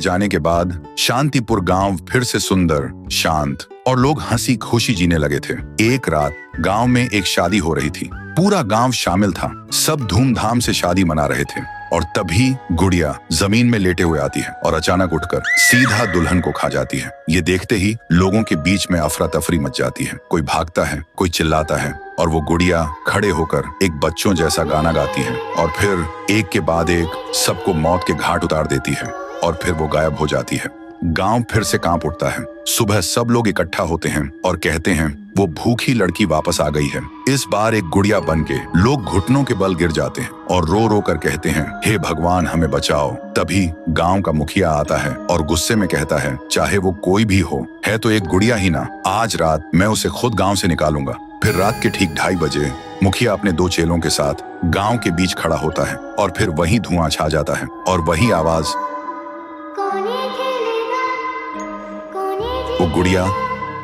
जाने के बाद शांतिपुर गांव फिर से सुंदर, शांत और लोग हंसी खुशी जीने लगे थे। एक रात गांव में एक शादी हो रही थी। पूरा गांव शामिल था। सब धूमधाम से शादी मना रहे थे और तभी गुड़िया जमीन में लेटे हुए आती है और अचानक उठकर सीधा दुल्हन को खा जाती है। ये देखते ही लोगों के बीच में अफरा तफरी मच जाती है। कोई भागता है, कोई चिल्लाता है और वो गुड़िया खड़े होकर एक बच्चों जैसा गाना गाती है और फिर एक के बाद एक सबको मौत के घाट उतार देती है और फिर वो गायब हो जाती है। गांव फिर से कांप उठता है। सुबह सब लोग इकट्ठा होते हैं और कहते हैं वो भूखी लड़की वापस आ गई है। इस बार एक गुड़िया बन के लोग घुटनों के बल गिर जाते हैं और रो रो कर कहते हैं, हे भगवान हमें बचाओ। तभी गांव का मुखिया आता है और गुस्से में कहता है, चाहे वो कोई भी हो, है तो एक गुड़िया ही ना, आज रात मैं उसे खुद गांव से निकालूंगा। फिर रात के ठीक 2:30 बजे मुखिया अपने 2 चेलों के साथ गांव के बीच खड़ा होता है और फिर वही धुआं छा जाता है और वही आवाज, वो गुड़िया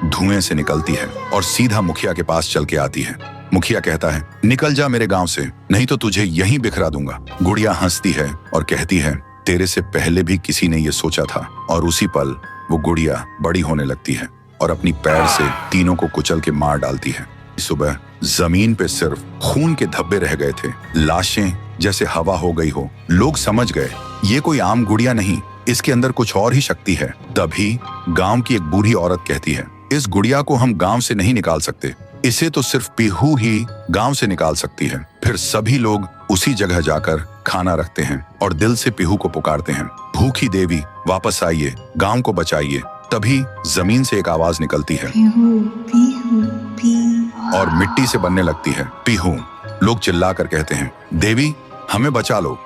धुएं से निकलती है और सीधा मुखिया के पास चल के आती है। मुखिया कहता है, निकल जा मेरे गांव से, नहीं तो तुझे यहीं बिखरा दूंगा। गुड़िया हंसती है और कहती है, तेरे से पहले भी किसी ने ये सोचा था। और उसी पल वो गुड़िया बड़ी होने लगती है और अपनी पैर से तीनों को कुचल के मार डालती है। सुबह जमीन पे सिर्फ खून के धब्बे रह गए थे, लाशें जैसे हवा हो गई हो। लोग समझ गए ये कोई आम गुड़िया नहीं, इसके अंदर कुछ और ही शक्ति है। तभी गांव की एक बूढ़ी औरत कहती है, इस गुड़िया को हम गांव से नहीं निकाल सकते, इसे तो सिर्फ पीहू ही गांव से निकाल सकती है। फिर सभी लोग उसी जगह जाकर खाना रखते हैं और दिल से पीहू को पुकारते हैं, भूखी देवी वापस आइए, गांव को बचाइए। तभी जमीन से एक आवाज निकलती है पीहू, पीहू, पीहू। और मिट्टी से बनने लगती है पीहू। लोग चिल्लाकर कहते हैं, देवी हमें बचा लो।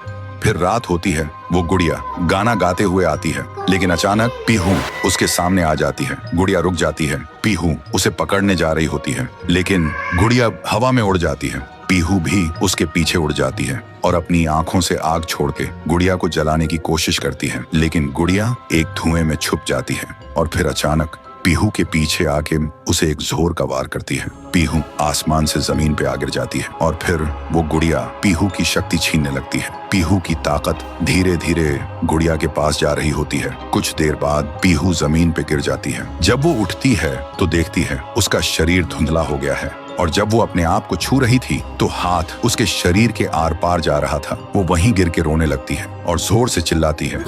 फिर रात होती है। वो गुड़िया गाना गाते हुए आती है, लेकिन अचानक पीहू उसके सामने आ जाती है। गुड़िया रुक जाती है। पीहू उसे पकड़ने जा रही होती है, लेकिन गुड़िया हवा में उड़ जाती है। पीहू भी उसके पीछे उड़ जाती है और अपनी आंखों से आग छोड़ के गुड़िया को जलाने की कोशिश करती है, लेकिन गुड़िया एक धुएं में छुप जाती है और फिर अचानक पीहू के पीछे आके उसे एक जोर का वार करती है। पीहू आसमान से जमीन पे आ गिर जाती है और फिर वो गुड़िया पीहू की शक्ति छीनने लगती है। पीहू की ताकत धीरे धीरे गुड़िया के पास जा रही होती है। कुछ देर बाद पीहू जमीन पे गिर जाती है। जब वो उठती है तो देखती है उसका शरीर धुंधला हो गया है और जब वो अपने आप को छू रही थी तो हाथ उसके शरीर के आर पार जा रहा था। वो वहीं गिर के रोने लगती है और जोर से चिल्लाती है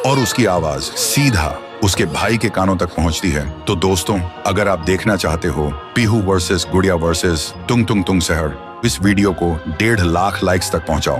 और उसकी आवाज सीधा उसके भाई के कानों तक पहुंचती है। तो दोस्तों, अगर आप देखना चाहते हो पीहू वर्सेस गुड़िया वर्सेस तुंग तुंग तुंग सहर, इस वीडियो को 1.5 लाख लाइक्स तक पहुंचाओ।